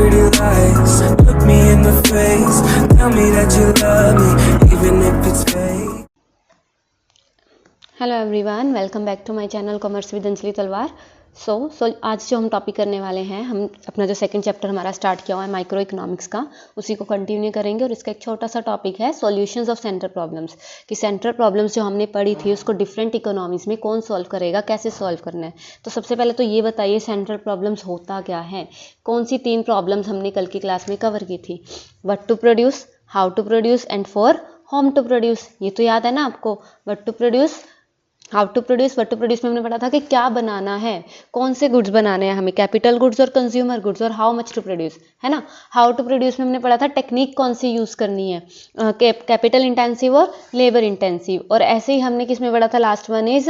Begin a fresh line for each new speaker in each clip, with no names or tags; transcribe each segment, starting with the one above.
pretty lies. Look me in the face, tell me that you love me, even if it's fake.
Hello everyone, welcome back to my channel commerce with Anjali Talwar. So आज जो हम topic करने वाले हैं, हम अपना जो second chapter हमारा स्टार्ट किया हुआ है माइक्रो इकोनॉमिक्स का, उसी को कंटिन्यू करेंगे। और इसका एक छोटा सा टॉपिक है सॉल्यूशंस ऑफ सेंट्रल प्रॉब्लम्स, कि सेंट्रल प्रॉब्लम्स जो हमने पढ़ी थी उसको डिफरेंट इकोनॉमीज में कौन सॉल्व करेगा, कैसे सॉल्व करना है। तो सबसे पहले तो ये बताइए सेंट्रल प्रॉब्लम्स होता क्या है। कौन सी 3 प्रॉब्लम्स हमने कल की क्लास में कवर की थी? What to produce, how to produce and for whom to produce. ये तो याद है ना आपको? What to produce, how to produce, what to produce में हमने पढ़ा था कि क्या बनाना है, कौन से गुड्स बनाने हैं हमें, कैपिटल गुड्स और कंज्यूमर गुड्स, और हाउ मच टू प्रोड्यूस, है ना। हाउ टू प्रोड्यूस में हमने पढ़ा था टेक्निक कौन सी यूज़ करनी है, कैपिटल इंटेंसिव और लेबर इंटेंसिव। और ऐसे ही हमने किस में पढ़ा था, last one is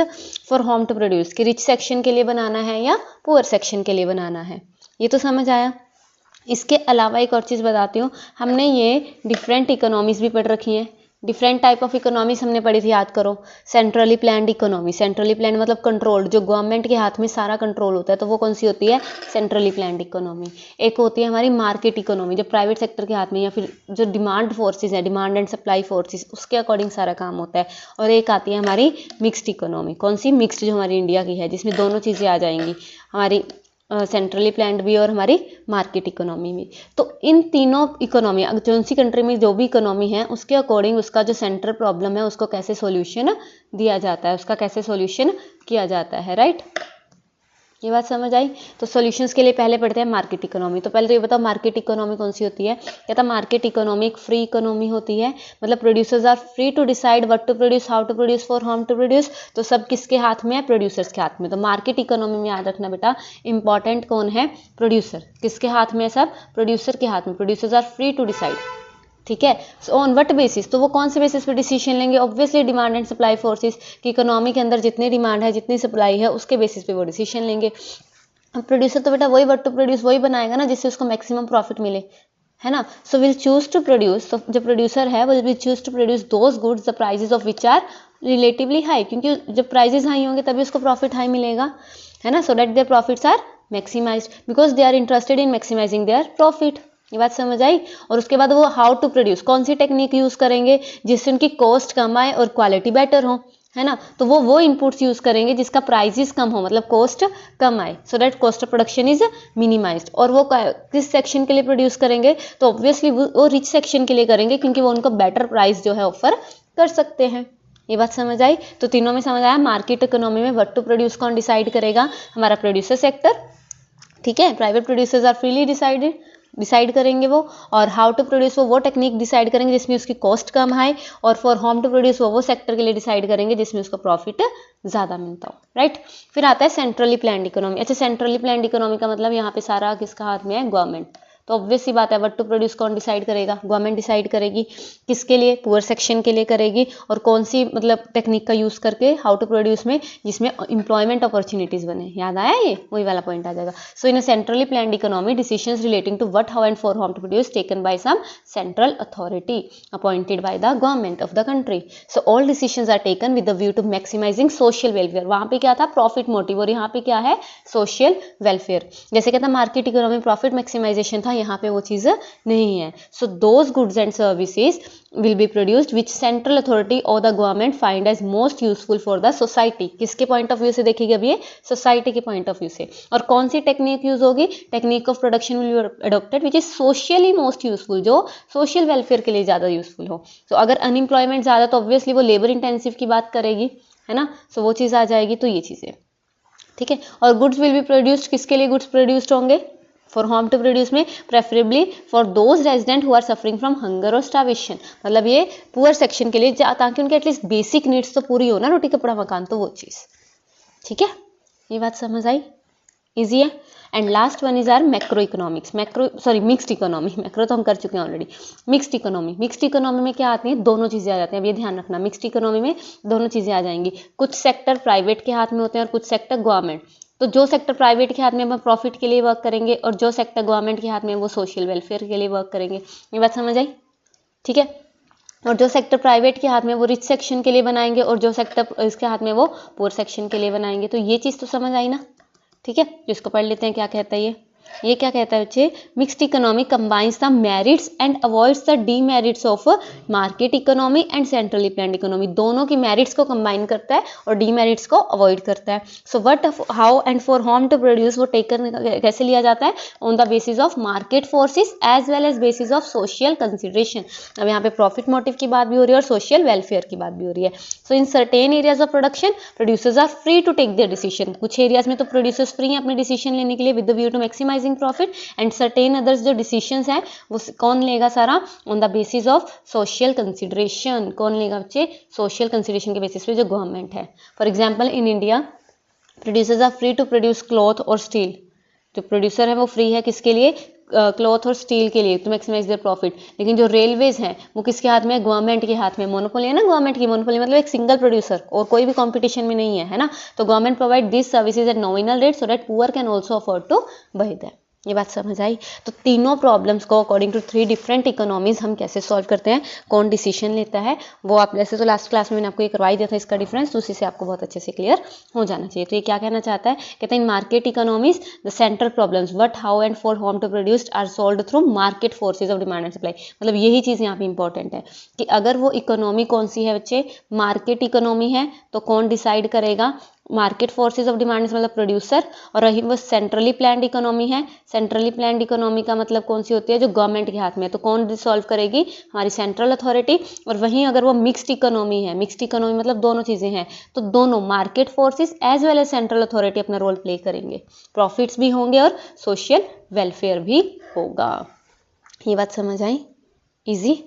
for whom to produce, कि रिच सेक्शन के लिए बनाना है या पुअर सेक्शन के लिए बनाना है। ये तो समझ आया। इसके अलावा एक और चीज़ बताती हूँ, हमने ये डिफरेंट इकोनॉमीज भी पढ़ रखी हैं। डिफरेंट टाइप ऑफ इकोनॉमीज हमने पढ़ी थी, याद करो। Centrally planned economy, centrally planned मतलब कंट्रोल्ड, जो गवर्नमेंट के हाथ में सारा कंट्रोल होता है, तो वो कौन सी होती है? Centrally planned economy. एक होती है हमारी मार्केट इकोनॉमी, जो प्राइवेट सेक्टर के हाथ में, या फिर जो डिमांड फोर्सेज है, डिमांड एंड सप्लाई फोर्सेज, उसके अकॉर्डिंग सारा काम होता है। और एक आती है हमारी मिक्स्ड इकोनॉमी। कौन सी? मिक्स्ड, जो हमारी इंडिया की है, जिसमें दोनों चीज़ें आ जाएंगी, हमारी सेंट्रली प्लान्ड भी और हमारी मार्केट इकोनॉमी भी। तो इन तीनों इकोनॉमी, जो सी कंट्री में जो भी इकोनॉमी है, उसके अकॉर्डिंग उसका जो सेंट्रल प्रॉब्लम है उसको कैसे सॉल्यूशन दिया जाता है, उसका कैसे सॉल्यूशन किया जाता है, राइट। ये बात समझ आई। तो सॉल्यूशंस के लिए पहले पढ़ते हैं मार्केट इकोनॉमी। तो पहले तो ये बताओ मार्केट इकोनॉमी कौन सी होती है। कहता मार्केट इकोनॉमी एक फ्री इकोनॉमी होती है, मतलब producers are free to decide what to produce, how to produce, for whom to produce. तो सब किसके हाथ में है? प्रोड्यूसर्स के हाथ में। तो मार्केट इकोनॉमी में याद रखना बेटा, इंपॉर्टेंट कौन है? प्रोड्यूसर। किसके हाथ में है? सब प्रोड्यूसर के हाथ में। Producers are free to decide, ठीक है। सो ऑन व्हाट बेसिस, तो वो कौन से बेसिस पे डिसीजन लेंगे? Obviously demand and supply forces, की इकोनॉमी के अंदर जितनी डिमांड है, जितनी सप्लाई है, उसके बेसिस पे वो डिसीजन लेंगे। अब प्रोड्यूसर तो बेटा वही व्हाट टू प्रोड्यूस वही बनाएगा ना, जिससे उसको मैक्सिमम प्रॉफिट मिले, है ना। So will choose to produce, तो जो प्रोड्यूसर है वो will choose to produce those goods the prices of which are relatively high, क्योंकि जब प्राइजेस हाई होंगे तभी उसको प्रॉफिट हाई मिलेगा, है ना। So that their profits are maximised, because they are interested in maximising their profit. ये बात समझ आई। और उसके बाद वो हाउ टू प्रोड्यूस, कौन सी टेक्निक यूज करेंगे जिससे उनकी कॉस्ट कम आए और क्वालिटी बेटर हो, है ना। तो वो इनपुट्स यूज करेंगे जिसका प्राइसेस कम हो, मतलब कॉस्ट कम आए, so that cost of production is minimised. और वो किस सेक्शन के लिए प्रोड्यूस करेंगे? तो ऑब्वियसली वो रिच सेक्शन के लिए करेंगे, क्योंकि वो उनको बेटर प्राइस जो है ऑफर कर सकते हैं। ये बात समझ आई। तो तीनों में समझ आया। मार्केट इकोनॉमी में व्हाट टू प्रोड्यूस कौन डिसाइड करेगा? हमारा प्रोड्यूसर सेक्टर, ठीक है। Private producers are freely decide करेंगे वो। और हाउ टू प्रोड्यूस वो टेक्निक डिसाइड करेंगे जिसमें उसकी कॉस्ट कम आए। और फॉर होम टू प्रोड्यूस वो सेक्टर के लिए डिसाइड करेंगे जिसमें उसको प्रॉफिट ज़्यादा मिलता हो, राइट। फिर आता है सेंट्रली प्लान्ड इकोनॉमी। अच्छा, सेंट्रली प्लान्ड इकोनॉमी का मतलब यहाँ पे सारा किसका हाथ में है? गवर्नमेंट। तो ऑब्वियस सी बात है, व्हाट टू प्रोड्यूस कौन डिसाइड करेगा? गवर्नमेंट डिसाइड करेगी। किसके लिए? पुअर सेक्शन के लिए करेगी। और कौन सी मतलब टेक्निक का यूज़ करके? हाउ टू प्रोड्यूस में, जिसमें एम्प्लॉयमेंट अपॉर्चुनिटीज बने। याद आया? ये वही वाला पॉइंट आ जाएगा। So in a centrally planned economy, decisions relating to what, how and for whom to produce taken by some central authority appointed by the government of the country. So all decisions are taken with the view to maximizing social welfare. वहाँ पे क्या था? Profit motive. और यहाँ पे क्या है? Social welfare. जैसे कहता मार्केट इकोनॉमी प्रॉफिट मैक्सिमाइजेशन था, यहाँ पे वो चीज़ नहीं है। So those goods and services will be produced which central authority or the government find as most useful for the society। किसके पॉइंट ऑफ व्यू से देखेगी? अब ये सोसाइटी के पॉइंट ऑफ व्यू से। और कौन सी टेक्निक यूज होगी? Technique of production will be adopted which is socially most useful, जो सोशल वेलफेयर के लिए ज़्यादा यूजफुल हो। तो अगर अनएम्प्लॉयमेंट ज़्यादा, तो ऑब्वियसली वो लेबर इंटेंसिव की बात करेगी, है ना। सो वो चीज़ आ जाएगी। तो ये चीज़ें, ठीक है। और गुड्स विल बी प्रोड्यूस्ड, किसके लिए गुड्स प्रोड्यूस्ड होंगे? फॉर होम टू प्रोड्यूस में preferably for those resident who are suffering from hunger और स्टार्वेशन, मतलब ये पुअर सेक्शन के लिए, ताकि उनके एटलीस्ट बेसिक नीड्स तो पूरी हो ना, रोटी कपड़ा मकान, तो वो चीज़, ठीक है। ये बात समझ आई? इजी है। And last one is our macro economics, mixed economy. Macro तो हम कर चुके हैं already. Mixed economy, mixed economy में क्या आती है? दोनों चीज़ें आ जाती हैं। अब ये ध्यान रखना, मिक्स्ड इकोनॉमी में दोनों चीज़ें आ जाएंगी। कुछ सेक्टर प्राइवेट के हाथ में होते हैं और कुछ सेक्टर गवर्नमेंट। तो जो सेक्टर प्राइवेट के हाथ में हम प्रॉफिट के लिए वर्क करेंगे, और जो सेक्टर गवर्नमेंट के हाथ में वो सोशल वेलफेयर के लिए वर्क करेंगे। ये बात समझ आई? ठीक है। और जो सेक्टर प्राइवेट के हाथ में वो रिच सेक्शन के लिए बनाएंगे, और जो सेक्टर इसके हाथ में वो पुअर सेक्शन के लिए बनाएंगे। तो ये चीज़ तो समझ आई ना? ठीक है, जिसको पढ़ लेते हैं क्या कहता है ये। ये क्या कहता है बच्चे, mixed economy combines the merits and avoids the demerits of market economy and centrally planned economy. दोनों की मेरिट्स को कंबाइन करता है और डीमेरिट्स को अवॉइड करता है। So what, how and for whom to produce, वो टेकन कैसे लिया जाता है, on the basis of market forces as well as basis of social consideration. अब यहाँ पे प्रॉफिट मोटिव की बात भी हो रही है और सोशल वेलफेयर की बात भी हो रही है। So in certain areas of production producers are free to take their decision. कुछ एरियाज में तो प्रोड्यूसर्स फ्री हैं अपने डिसीजन लेने के लिए with the view to maximising profit, and certain others जो डिसीजंस हैं वो कौन लेगा सारा, on the basis of social consideration. कौन लेगा बच्चे, सोशल कंसिडरेशन के बेसिस पे जो गवर्नमेंट है। For example in India producers are free to produce cloth और स्टील। जो प्रोड्यूसर है वो फ्री है किसके लिए, क्लॉथ और स्टील के लिए, टू मैक्सिमाइज देयर प्रॉफिट। लेकिन जो रेलवेज हैं वो किसके हाथ में है, गवर्नमेंट के हाथ में। मोनोपोली है ना गवर्नमेंट की, मोनोपोली मतलब एक सिंगल प्रोड्यूसर और कोई भी कंपटीशन में नहीं है ना। तो government provide this services at nominal rate so that poor can also afford to buy them. ये बात समझ आई। तो तीनों प्रॉब्लम्स को अकॉर्डिंग टू 3 डिफरेंट इकोनॉमीज हम कैसे सॉल्व करते हैं, कौन डिसीजन लेता है, वो आप जैसे तो लास्ट क्लास में मैंने आपको ये करवाई दिया था इसका डिफरेंस, तो उसी से आपको बहुत अच्छे से क्लियर हो जाना चाहिए। तो ये क्या कहना चाहता है, कहते हैं in market economies the central problems what, how and for whom to produced are solved through market forces of demand and supply. मतलब यही चीज़ यहाँ पे इंपॉर्टेंट है कि अगर वो इकोनॉमी कौन सी है बच्चे, मार्केट इकोनॉमी है, तो कौन डिसाइड करेगा, मार्केट फोर्सेज ऑफ डिमांड मतलब प्रोड्यूसर। और रही वो सेंट्रली प्लान्ड इकोनॉमी है, सेंट्रली प्लान्ड इकोनॉमी का मतलब कौन सी होती है, जो गवर्नमेंट के हाथ में है, तो कौन सॉल्व करेगी, हमारी सेंट्रल अथॉरिटी। और वहीं अगर वो मिक्स्ड इकोनॉमी है, मिक्स्ड इकोनॉमी मतलब दोनों चीज़ें हैं, तो दोनों market forces as well as central authority अपना रोल प्ले करेंगे, प्रॉफिट्स भी होंगे और सोशल वेलफेयर भी होगा। ये बात समझ आई, इजी।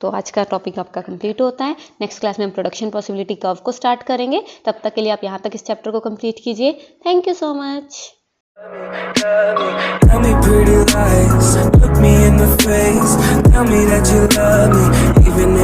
तो आज का टॉपिक आपका कंप्लीट होता है। नेक्स्ट क्लास में हम प्रोडक्शन पॉसिबिलिटी कर्व को स्टार्ट करेंगे। तब तक के लिए आप यहाँ तक इस चैप्टर को कंप्लीट कीजिए। Thank you so much.
Tell me pretty lies, look me in the face, tell me that you love me, even